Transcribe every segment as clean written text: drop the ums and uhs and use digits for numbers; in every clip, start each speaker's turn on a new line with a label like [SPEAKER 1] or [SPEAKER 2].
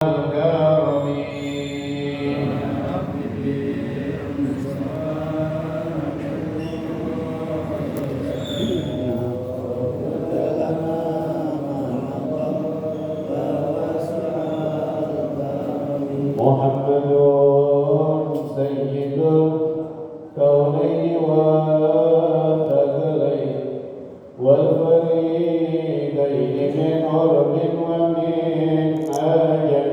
[SPEAKER 1] محمد سيد الكونين والثقلين والفريدين من عرب ومن عجم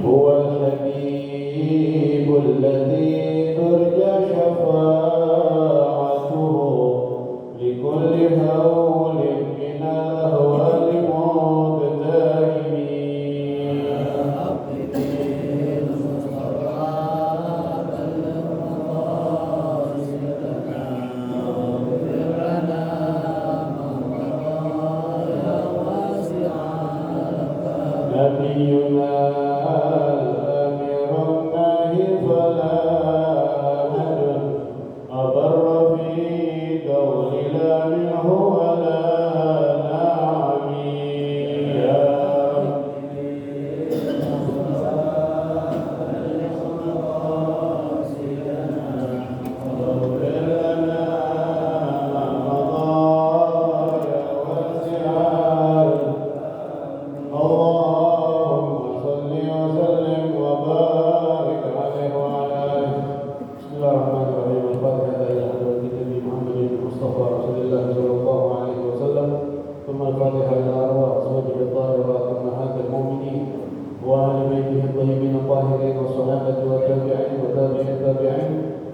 [SPEAKER 1] هو الحبيب الذي ترجى شفاعته لكل هول من الأهوال مقتحم نبينا الأمير الناهي فلا أحد أبر في قول لا منه ولا نعم يا اغفر لنا ما مضى يا واسع اللهم صل وسلم وبارك عليه وعلى آله. بسم الله الرحمن الرحيم. الفاتحة إلى حضرة النبي محمد المصطفى رسول الله صلى الله عليه وسلم، ثم الفاتحة إلى أرواح أزواجه الطاهرات أمهات المؤمنين وأهل بيته الطيبين الطاهرين والصحابة والتابعين وتابعي التابعين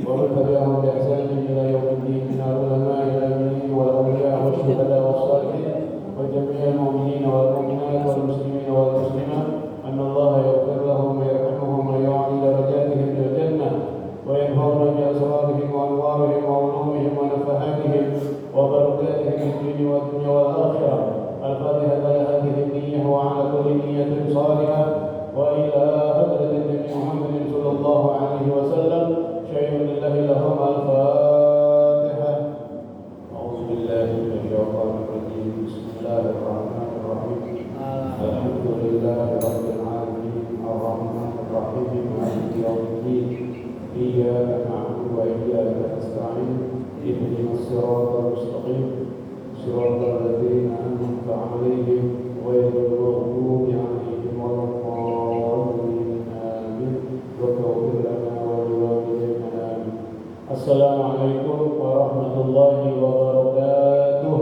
[SPEAKER 1] ومن تبعهم بإحسان إلى يوم الدين من العلماء العاملين والأولياء والشهداء والصالحين وجميع المؤمنين والمؤمنات والمسلمين والمسلمات أن الله يغفر لهم ويرحمهم ويعلي درجاتهم في الجنة وينفعنا بأسرارهم وأنوارهم وعلومهم ونفحاتهم وبركاتهم في الدين والدنيا والآخرة. الفاتحة لهذه النية وعلى كل نية صالحة وإلى حضرة النبي محمد صلى الله عليه وسلم. شيء لله لهم الفاتحة. أعوذ بالله من الشيطان الرجيم. بسم الله الرحمن الرحيم. الحمد لله رب العالمين الرحمن الرحيم مالك يوم الدين. إياك نعبد وإياك نستعين. اهدنا الصراط المستقيم صراط الذين أنعمت عليهم غير المغضوب عليهم ولا الضالين آمين. واغفر لنا ولوالدينا آمين. السلام عليكم ورحمة الله وبركاته.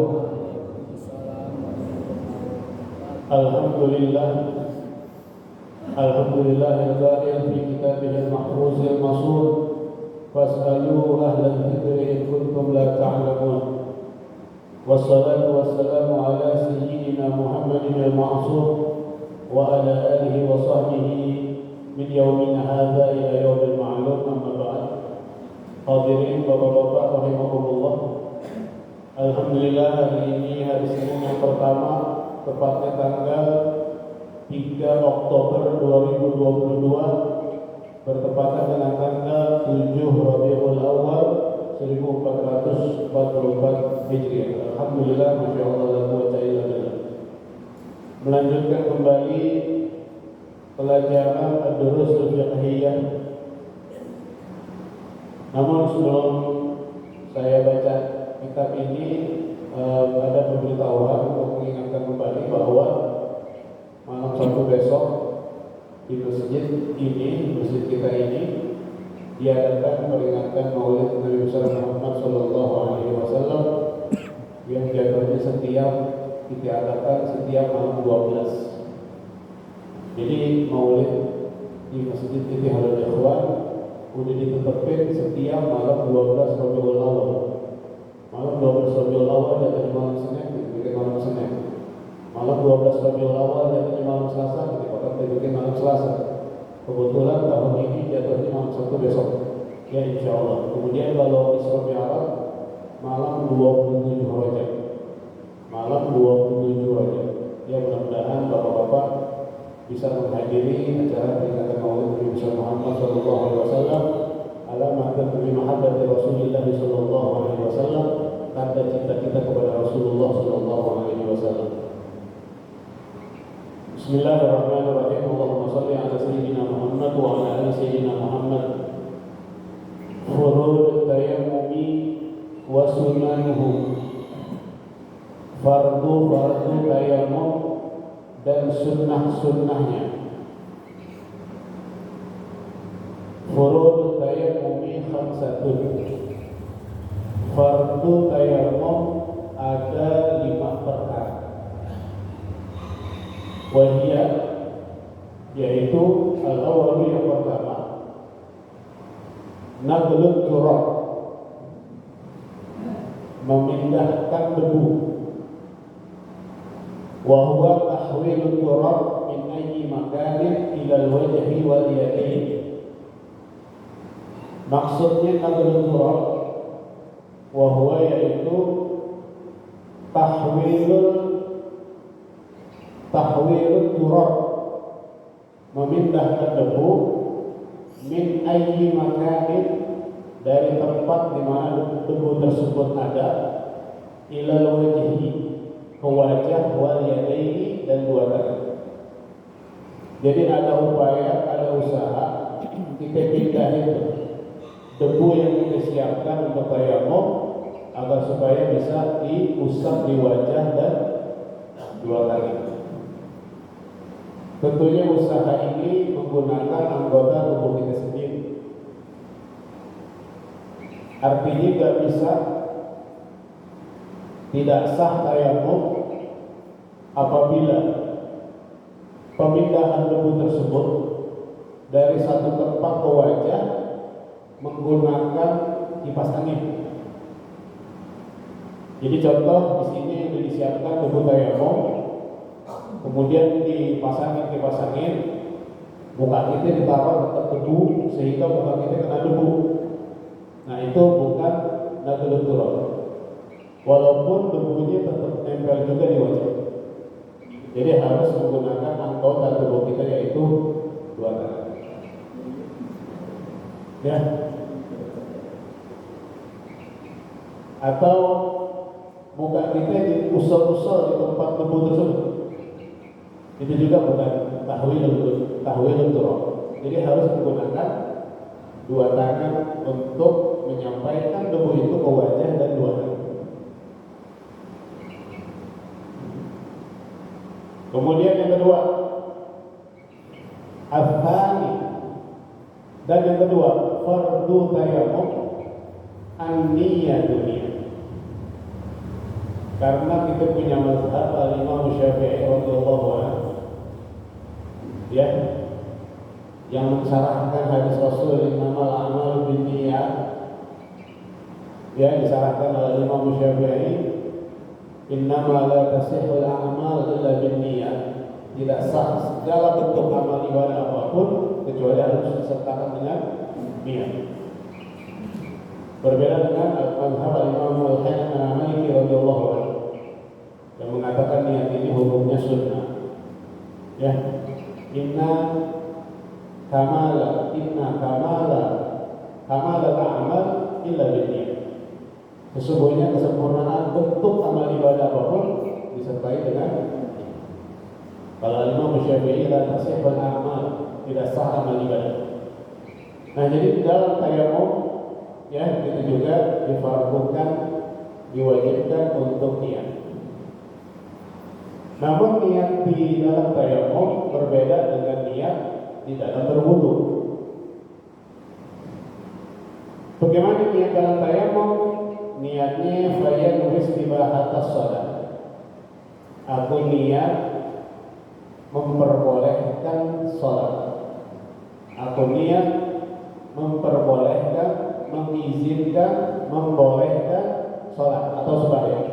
[SPEAKER 1] Alhamdulillah al-Qa'il fi kitabih al-mahfuz al-masur fas'alu ahla al-dhikri in kuntum la ta'lamun. Wassalatu wassalamu ala sayyidina Muhammadin al-ma'sur wa ala alihi wa sahbihi min yawmina hadha ila yawmil ma'lum. Amma ba'd. Hadirin bapak-bapak rahimakumullah. Alhamdulillah hari ini hari Senin yang pertama, tepatnya tanggal 3 Oktober 2022 bertepatan dengan tanggal 7 Rabiul Awal 1444 Hijriah. Alhamdulillah, Masya Allah, la quwwata illa billah. Melanjutkan kembali pelajaran Ad-Durus Al-Fiqhiyah. Namun sebelum saya baca kitab ini, ada pemberitahuan untuk mengingatkan kembali bahwa malam Sabtu besok di masjid ini, masjid kita ini, diadakan peringatan Maulid Nabi besar Muhammad Sallallahu Alaihi Wasallam yang jadwalnya diadakan setiap malam 12. Jadi Maulid di masjid Ittihadul Ikhwan udah ditetapin setiap malam 12 Rabiul Awal. Malam 12 Rabiul Awal jatuh di malam Senin, bikin malam Senin. Malam 12 Rabiul Awal jatuh di malam Selasa, bikin malam Selasa. Kebetulan tahun ini jatuhnya malam Sabtu besok. Ya insya Allah. Kemudian kalau Isra Mi'raj malam 27 Rajab. Malam 27 Rajab. Ya mudah-mudahan bapak-bapak bisa menghadiri acara peringatan Maulid Nabi Muhammad sallallahu alaihi wasallam. Alamat dari mahabbat Rasulullah sallallahu alaihi wasallam, tanda cinta kita kepada Rasulullah sallallahu alaihi wasallam. Bismillahirrahmanirrahim. Allahumma shalli ala sayyidina Muhammad wa ala ali sayyidina Muhammad. Furud tayammumi wa sunanuhu. Fardu tayammum dan sunnah-sunnahnya. Furud tayammumi khamsatun. Fardu tayammum ada 5 perkara. Wahia, yaitu al-awwal yang pertama, naqlut turab, memindahkan debu. Wa huwa tahwilul turab min ayyi makanin ila al-wajhi wal yadayn. Maksudnya naqlut turab wa huwa yaitu tahwilul turab, memindahkan debu, min ayyi makanin, dari tempat di mana debu tersebut ada, ilal wajhi, ke wajah, wal yadaini, dan 2 tangan. Jadi ada upaya, ada usaha kita pindahin debu yang kita siapkan untuk tayammum agar supaya bisa diusap di wajah dan 2 tangan. Tentunya usaha ini menggunakan anggota tubuh kita sendiri. Artinya tidak sah tayammum apabila pemindahan debu tersebut dari satu tempat ke wajah menggunakan kipas angin. Jadi contoh di sini yang disiapkan debu tayammum, kemudian dipasangin kipas angin, muka kita ditaruh dekat debu sehingga muka kita kena debu. Nah itu bukan naqlut turab, walaupun debunya tetap nempel juga di wajah. Jadi harus menggunakan anggota tubuh kita, yaitu 2 tangan. Ya. Atau muka kita diusap-usap di tempat debu tersebut, itu juga bukan tahwilul turab. Jadi harus menggunakan 2 tangan untuk menyampaikan debu itu ke wajah dan 2 tangan. Kemudian yang kedua, al-thani, dan yang kedua, fardu tayammum an-niyatu. Karena kita punya mazhab al-Imam Syafi'i radhiyallahu anhu, ya, yang mensyarahkan hadis Rasul innamal a'malu binniyat, ya, disarahkan oleh Imam Syafi'i, innama la tasihhul a'mal illa binniyat. Tidak sah segala bentuk amal ibadah apapun kecuali harus disertakan dengan niat. Berbeda dengan mazhab Imam Al-Maliki radhiyallahu anhu yang mengatakan niat ini hukumnya sunnah. Ya, inna kamala amal illa binniyat. Sesungguhnya kesempurnaan bentuk amal ibadah apapun disertai dengan. Kalau Imam Syafi'i la tasihhul a'mal, tidak sah amal ibadah. Nah, jadi di dalam tayammum, ya, itu juga difardukan, diwajibkan untuk niat. Namun niat di dalam tayammum berbeda dengan niat di dalam berwudu. Bagaimana niat dalam tayammum? Niatnya fayan istibahatas shalah. Aku niat memperbolehkan sholat. Aku niat memperbolehkan, mengizinkan, membolehkan sholat atau sembahyang.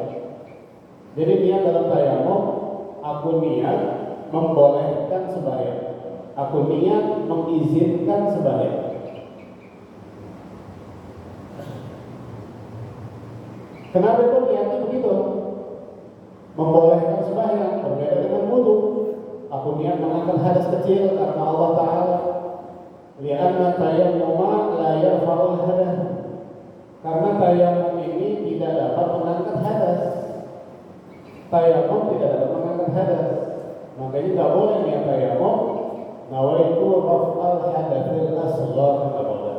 [SPEAKER 1] Jadi niat dalam tayammum, aku niat membolehkan sembahyang. Aku niat mengizinkan sembahyang. Kenapa itu niatnya begitu? Membolehkan sembahyang, berbeda dengan wudu. Aku niat mengangkat hadas kecil karena Allah Ta'ala. Lianna tayammuma la yarfa'ul hadath. Karena tayammum ini tidak dapat mengangkat hadas. Tayammum tidak dapat mengangkat hadas. Makanya nggak boleh niat tayammum. Nawaitu raf'al hadatsil asghar, nggak boleh.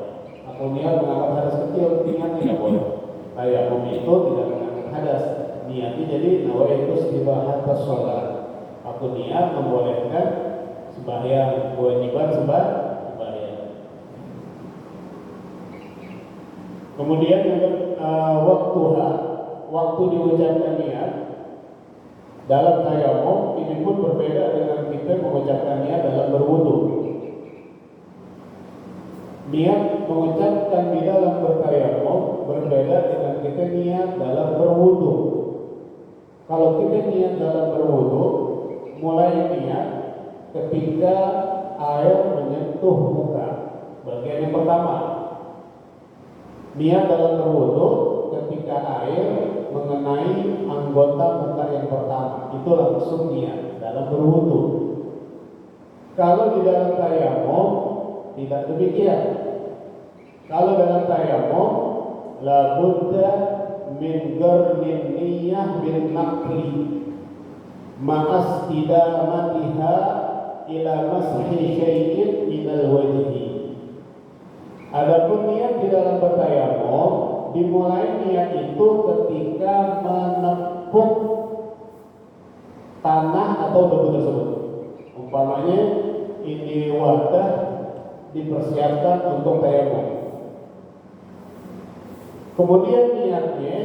[SPEAKER 1] Aku niat mengangkat hadas kecil, niat tidak boleh. Tayammum itu tidak mengangkat hadas. Niatnya jadi nawaitu istibahatas shalah. Aku niat membolehkan sembahyang, kewajiban sembahyang. Kemudian waktu diucapkan niat dalam tayammum ini pun berbeda dengan kita mengucapkan niat dalam berwudu. Niat mengucapkan di dalam bertayammum berbeda dengan kita niat dalam berwudu. Kalau kita niat dalam berwudu, mulai niat ketika air menyentuh muka. Bagian yang pertama. Niat dalam berwudu ketika air mengenai anggota muka yang pertama. Itu langsung niat dalam berwudu. Kalau di dalam tayammum tidak demikian. Kalau dalam tayammum la budda min gharnin niyyah bil naqli ma'as idamatiha ila mashi syai'in minal wajhi. Adapun niat di dalam bertayammum dimulai niat itu ketika menepuk tanah atau debu tersebut. Umpamanya ini wadah dipersiapkan untuk tayammum. Kemudian niatnya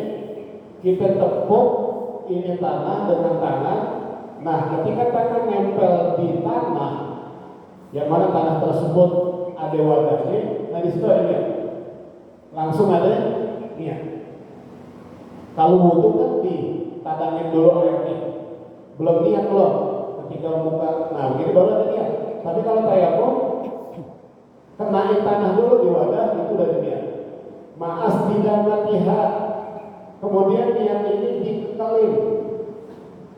[SPEAKER 1] kita tepuk ini tanah dengan tangan. Nah, ketika tangan nempel di tanah, yang mana tanah tersebut ada wadahnya, nah di situ ada niat. Langsung ada niat. Kalau wudu kan ditadangin dulu airnya, belum niat belum. Ketika muka, nah begini baru ada niat. Tapi kalau tayammum, kenain tanah dulu di wadah, itu udah ada niat. Ma'as didamatiha. Kemudian niat ini dikekalin.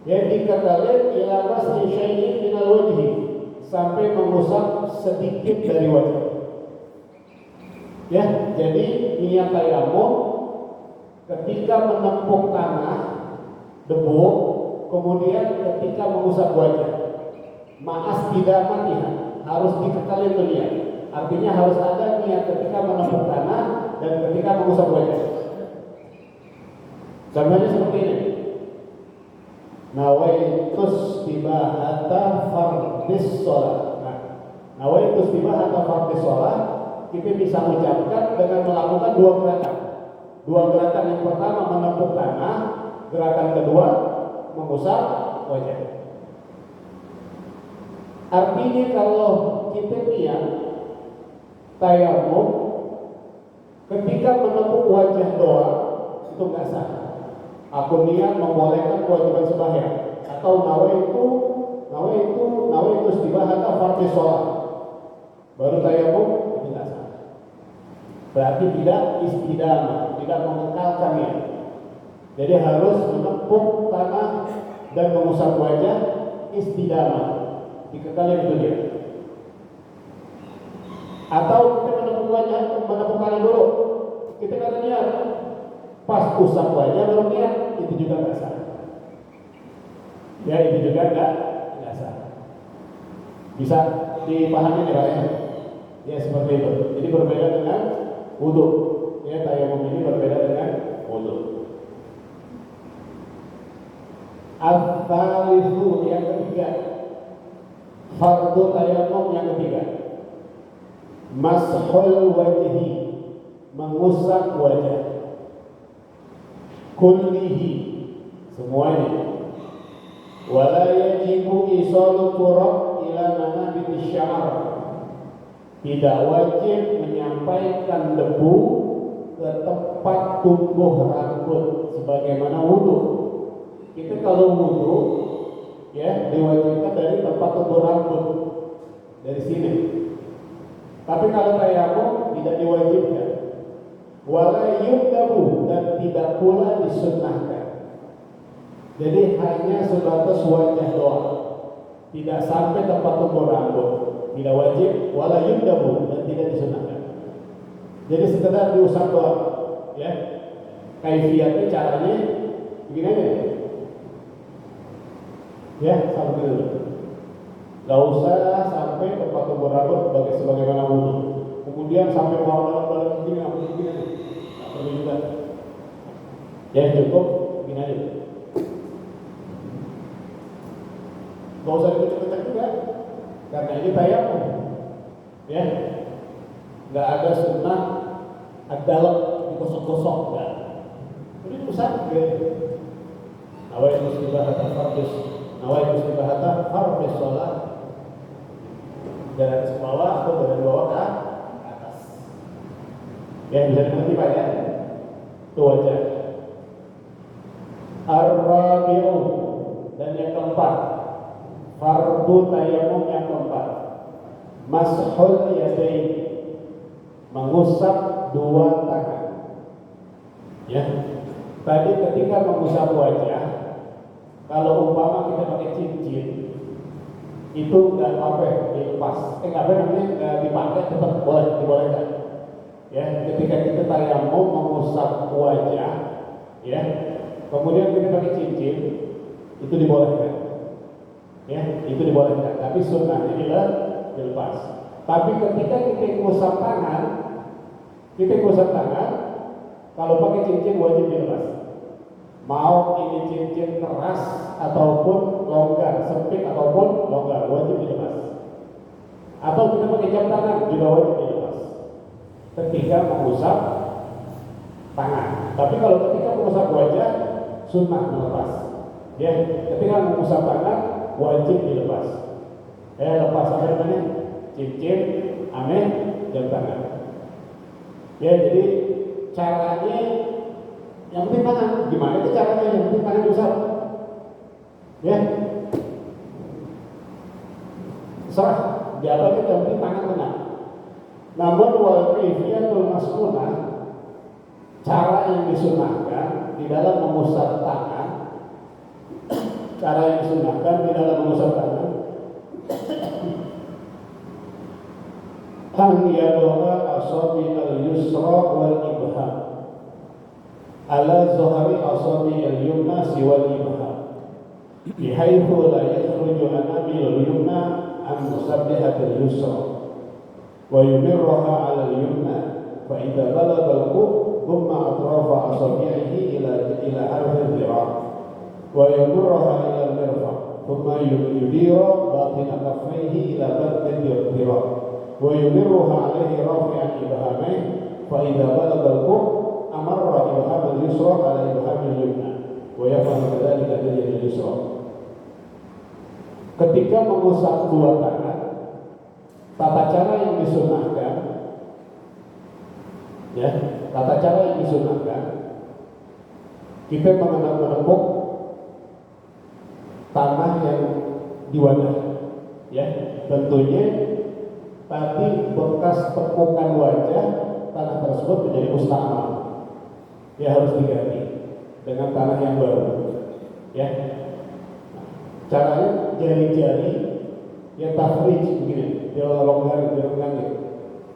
[SPEAKER 1] Ya dikekalin ila mas'i syai'in minal wajhi, sampai mengusap sedikit dari wajah. Ya, jadi niat tayammum ketika menepuk tanah, debu, kemudian ketika mengusap wajah. Ma'as didamatiha, harus dikekalin niat. Artinya harus ada niat ketika menepuk tanah dan ketika mengusap wajah. Contohnya seperti ini. Nawaitus tibahata fardis sholat. Nawaitus tibahata fardis sholat kita bisa ucapkan dengan melakukan dua gerakan. Dua gerakan, yang pertama menepuk tanah, gerakan kedua mengusap wajah. Artinya kalau kita niat tayammum ketika menepuk wajah doang itu nggak sah. Aku niat membolehkan kewajiban sembahyang atau nawaitu istibahata fardhi sholat, baru tayammum, itu nggak sah. Berarti tidak istidamah, tidak mengekalkan niat. Jadi harus menepuk tanah dan mengusap wajah, istidamah, dikekalin itu dia. Atau kita menepuk wajah, menepuk tanah dulu, kita kata niat, pas usap wajah baru niat, itu juga nggak sah. Ya, itu juga nggak sah. Bisa dipahami ya Pak ya? Ya seperti itu. Jadi berbeda dengan wudu. Ya, tayammum ini berbeda dengan wudu. Al-thalithu yang ketiga, fardu tayammum yang ketiga, mashul wajhi, mengusap wajah, kullihi, semuanya. Wala yajibu isalu turab ila manabiti sya'ar, tidak wajib menyampaikan debu ke tempat tumbuh rambut sebagaimana wudu. Kita kalau wudu ya diwajibkan dari tempat tumbuh rambut, dari sini. Tapi kalau tayammum tidak diwajibkan. Wala yundabu, dan tidak pula disunnahkan. Jadi hanya sebatas wajah doang. tidak sampai tempat tumbuh rambut, tidak wajib, wala yundabu, dan tidak disunahkan. Jadi sekedar diusap doang, ya. Kaifiatnya caranya begini aja, ya, sampai dulu. Gak usah sampai tempat tumbuh rambut sebagaimana wudhu. Kemudian sampai bawah dalam begini, nggak perlu juga. Ya cukup, begini aja. Gak usah dikenceng-kenceng juga, karena ini tayamum, ya. Gak ada sunnah adalah digosok-gosok, enggak. Ini pusat, gitu. Nawai musibahata fardis sholat. Dari atas ke bawah atau dari bawah ke atas. Ya bisa dimengerti Pak ya. Itu wajah. Ar-rabi'u, dan yang keempat, fardu tayamum yang keempat, mashul yadain, mengusap dua tangan. Ya. Tadi ketika mengusap wajah, kalau umpama kita pakai cincin, itu nggak apa dilepas, nggak dipakai, tetap dibolehkan. Ya, ketika kita tayamum mengusap wajah, ya, kemudian kita pakai cincin, itu dibolehkan. Ya, itu dibolehkan. Tapi sunnahnya dilepas. Tapi ketika kita mengusap tangan, kalau pakai cincin wajib dilepas. Mau ini cincin keras ataupun longgar, sempit ataupun longgar, wajib dilepas. Atau kita pakai jam tangan juga wajib dilepas ketika mengusap tangan. Tapi kalau ketika mengusap wajah, sunnah melepas. Ya, ketika mengusap tangan wajib dilepas. Lepas apa namanya? Cincin, jam tangan. Ya, jadi caranya yang penting tangan. Gimana itu caranya? Yang penting tangan diusap. Ya. Serah. Jawabannya yang penting tangan kena. Namun wal kaifiyatul masnunah, cara yang disunahkan di dalam mengusap tangan, an yadoha asabi al-yusra wal ibham ala zuhari asabi al-yumna siwal ibham bihaithu la yakhruju anamil al-yumna an musabbihat al-yusra wa yumirruha ala al-yumna fa idza balagha al-qub thumma atrafa asabi'ihi ila arfi al-dhira' wa yumirruha ila al-mirfaq thumma yudiru batina kaffayhi ila batni al-dhira' wa yumirruha alaihi rafi'an ibhamain fa idza balagha al-qub amarra ibham al-yusra ala ibham al-yumna wa yaf'alu kadzalika bil yadi al-yusra. Ketika mengusap dua tangan, tata cara yang disunahkan, ya, kita menepuk tanah yang di wadah, ya, tentunya tadi bekas tepukan wajah tanah tersebut menjadi musta'mal, ya, harus diganti dengan tanah yang baru, ya. Caranya jari-jari ya tafrij begini, dilonggarin,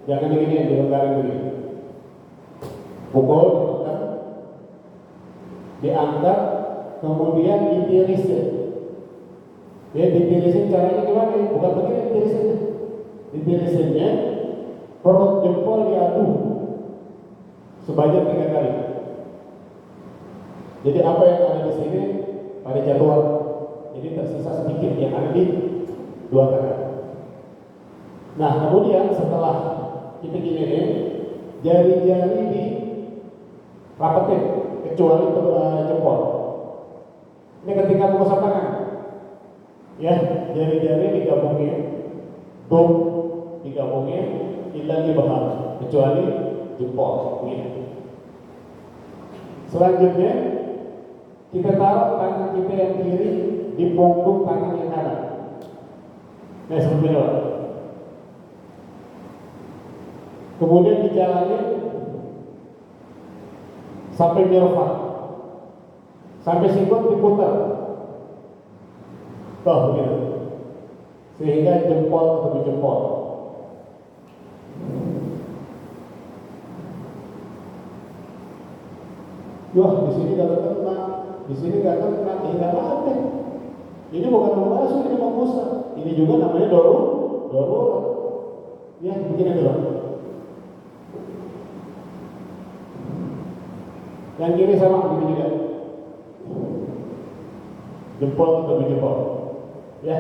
[SPEAKER 1] jangan begini, dilonggarin begini. Pukul, ditekan, diangkat, kemudian ditirisin. Ya, ditirisin caranya gimana? Bukan begini ditirisinnya. Ditirisinnya perut jempol diadu sebanyak 3 kali. Jadi apa yang ada di sini pada jadwal. Jadi tersisa sedikit yang ada di dua tangan. Nah, kemudian setelah kita giniin, jari-jari di rapetin kecuali jempol. Ini ketika mengusap tangan, ya, jari-jari digabungin, digabungin, illa dibahas kecuali jempol. Ini. Selanjutnya kita taruh tangan kita yang kiri di punggung tangan yang kanan. Nah, seperti itu. Kemudian dijalani sampai mirfaq, sampai sikut diputar. Tuh begitu. sehingga jempol ketemu jempol. Wah, di sini gak kena, di sini gak kena, ini gak apa-apa. Ini bukan membasuh, ini mengusap. Ini juga namanya darurat. Ya, begini dulu. Yang kiri sama, begini juga. Jempol ketemu jempol. Ya.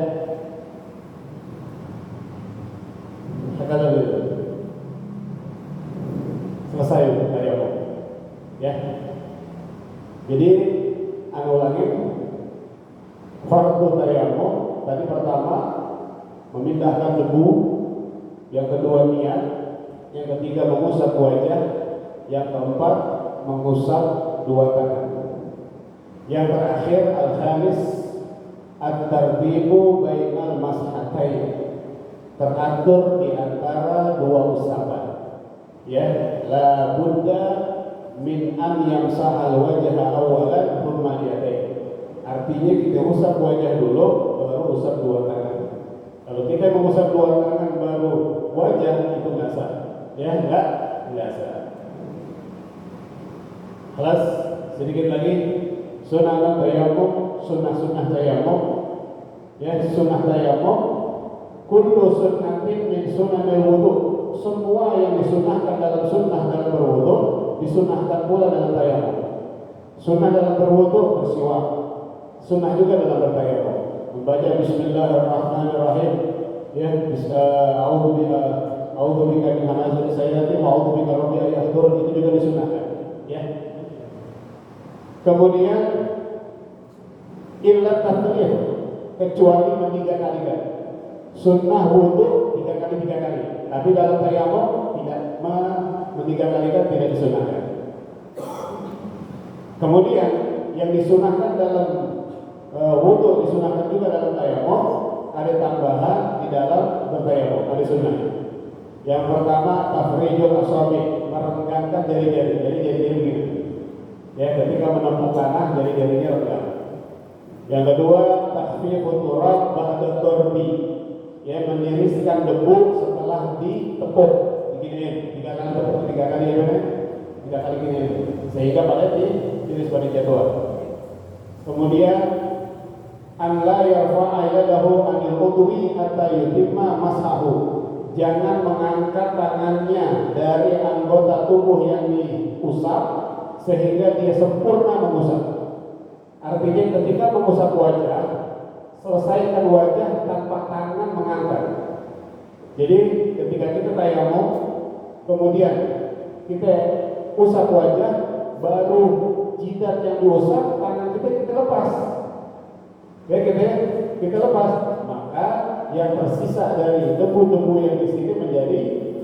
[SPEAKER 1] Sekarang dulu. Selesai dari aku. Ya. Jadi ulangi fardu tayammum tadi pertama memindahkan debu, yang kedua niat, yang ketiga mengusap wajah, yang keempat mengusap dua tangan, yang terakhir al-khamis at-tartibu bainal mashatain, teratur di antara dua usapan. Ya, la budda min an yamsahal wajha awalan thumma yadayn. Artinya kita usap wajah dulu baru usap dua tangan. Kalau kita mengusap dua tangan baru wajah itu nggak sah. Ya, nggak sah. Kelas sedikit lagi sunnah tayammum, sunnah tayammum. Ya, sunnah tayammum kullu sunnatin min sunanil wudu. Semua yang disunnahkan dalam sunnah dalam berwudu disunahkan pula dalam tayammum. Sunnah dalam berwudu bersiwak. Sunnah juga dalam bertayammum. Membaca Bismillahirrahmanirrahim. Ya, a'udzu bika min hamazati sayyiati wa a'udzu bika rabbi an yahdurun, itu juga disunahkan. Ya. Kemudian illa tatmiyah, kecuali meniga-kalikan. Sunnah wudu 3 kali. Tapi dalam tayammum tidak meniga-kalikan, tidak disunahkan. Kemudian yang disunahkan dalam wudu disunahkan juga dalam tayammum, ada tambahan di dalam bertayammum, ada sunnah. Yang pertama tafrijul asabi, merenggangkan jari-jari, jadi jari-jari begini. Ya, ketika menempuh tanah jari-jarinya renggang. Yang kedua takhfifut turab ba'da darbi, ya, meniriskan debu setelah ditepuk. Begini, 3 kali tepuk, 3 kali ya, 3 kali gini, sehingga pada ditiris pada jadwal. Kemudian an la yarfa'a yadahu anil udwi hatta yutimma mashahu, jangan mengangkat tangannya dari anggota tubuh yang diusap sehingga dia sempurna mengusap. Artinya ketika mengusap wajah, selesaikan wajah tanpa tangan mengangkat. Jadi ketika kita tayammum, kemudian kita usap wajah, baru jidat yang diusap, tangan kita lepas. Ya, kita lepas, maka yang tersisa dari debu-debu yang di sini menjadi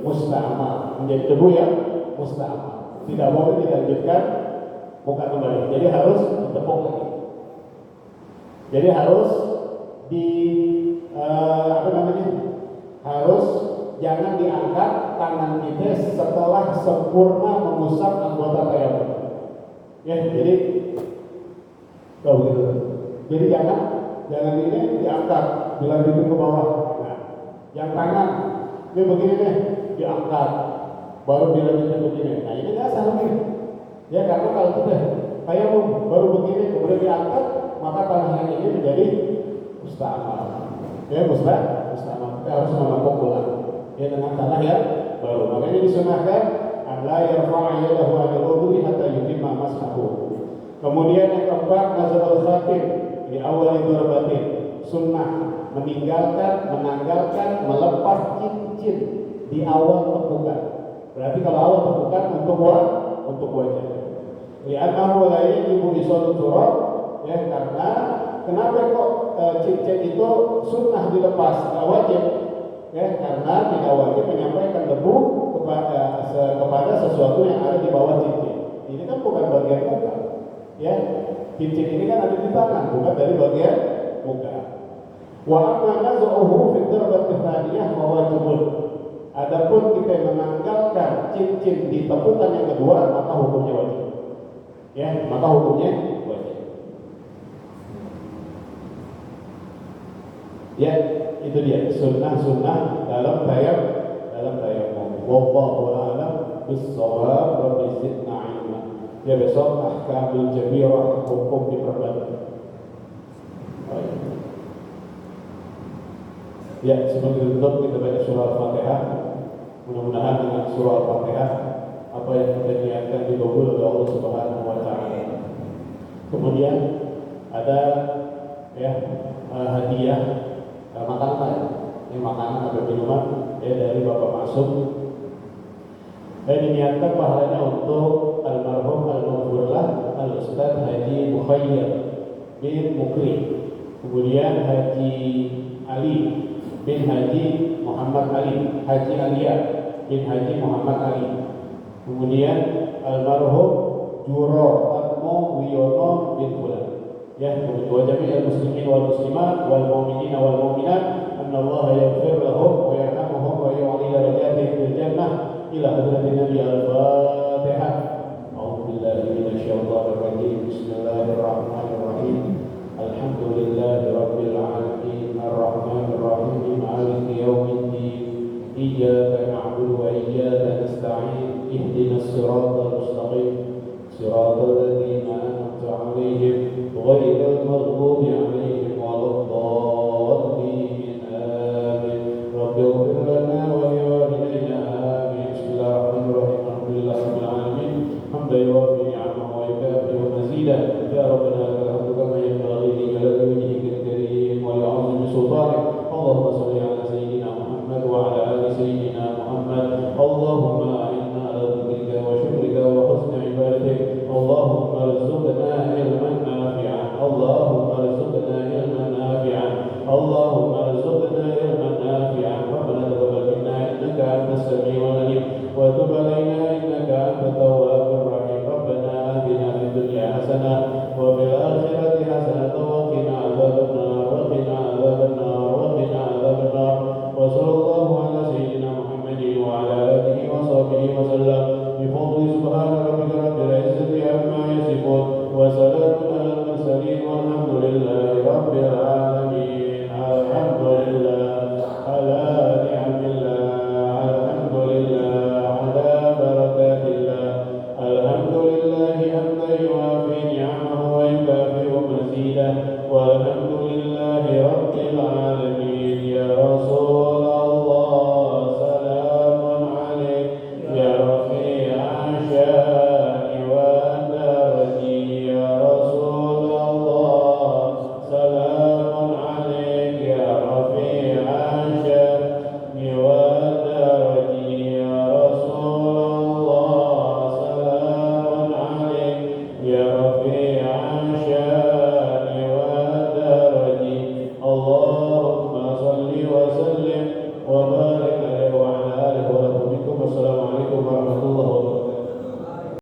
[SPEAKER 1] musta'mal, menjadi debu yang musta'mal. Tidak boleh dilanjutkan buka kembali. Jadi harus ditepuk lagi. Jadi harus harus jangan diangkat tangan kita setelah sempurna mengusap anggota tayammum. Ya, jadi kalau begitu. Jadi jangan ini diangkat, dilanjutin ke bawah. Nah, yang tangan ini begini nih, diangkat, baru dilanjutin begini. Nah, ini nggak salah nih. Ya, karena kalau kita tayammum baru begini kemudian diangkat, maka tangan yang ini menjadi musta'mal. Ya, musta'mal. Kita harus menampung ulang. Ya, dengan tanah yang baru. Makanya disunahkan la yarfa'a yadahu 'anil udwi hatta yutimma mashahu. Kemudian yang keempat nazarul khatim di awal darbatin, sunnah menanggalkan, melepas cincin di awal tepukan. Berarti kalau awal tepukan untuk wajah. Li'annahu la yajibu isadu turab, ya, karena kenapa kok cincin itu sunnah dilepas, tidak wajib? Ya, karena tidak wajib menyampaikan debu kepada sesuatu yang ada di bawah cincin. Ini kan bukan bagian muka. Ya, cincin ini kan ada di tangan, bukan dari bagian muka. Wa amma naz'uhu fi darbati tsaniyah fa wajibun. Adapun kita menanggalkan cincin di tepukan yang kedua, maka hukumnya wajib. Ya, maka hukumnya wajib. Ya, itu dia sunnah-sunnah dalam tayamum. Wallahu a'lam bis-shawab. Rabbi zidna ilma. Ya, besok ahkamul jabirah, hukum diperbanyak. Ya, sebagai bentuk kita baca surah Al-Fatihah. Mudah-mudahan dengan surah Al-Fatihah apa yang kita niatkan dikabul oleh Allah Subhanahu wa taala. Kemudian ada ya hadiah makanan ya. Ini makanan atau minuman ya dari Bapak Masuk. Dan diniatkan pahalanya untuk almarhum al-maghfurlah Al-Ustaz Haji Mukhayyar bin Mukri. Kemudian Haji Ali bin Haji Muhammad Ali, Haji Alia bin Haji Muhammad Ali. Kemudian almarhum Juro Atmo Wiono bin Fulan. Ya, wa jami'al muslimin wal muslimat wal mu'minina wal mu'minat anna Allah yaghfir lahum wa yarhamuhum wa yu'li darajatihim fil jannah ila hadratin Nabi al-Fatihah. A'udzu billahi minasyaitonir rajim. Bismillahirrahmanirrahim. Alhamdulillahi rabbil alamin arrahmanir rahim maliki yaumiddin iyyaka na'budu wa iyyaka nasta'in ihdinas siratal mustaqim siratal ladzina an'amta 'alaihim ghairil maghdubi 'alaihim waladdallin amin. Rabbighfir lana wa liwalidayna amin. Bismillahirrahmanirrahim. Alhamdulillahirabbil alamin hamdan yuwafi ni'amahu wa yukafi mazidah. Ya rabbana lakal hamdu kama yanbaghi li jalali wajhikal karim wa li'azimi sultanik. Allahumma shalli ala sayyidina Muhammad wa ala ali sayyidina Muhammad. Allahumma a'inna ala dhikrika wa syukrika wa husni ibadatik. Allahumma arzuqna ilman nafi'an. Allahumma arzuqna ilman nafi'an. Allahumma arzuqna ilman nafi'an. Rabbana taqabbal minna innaka antas samiul alim wa tub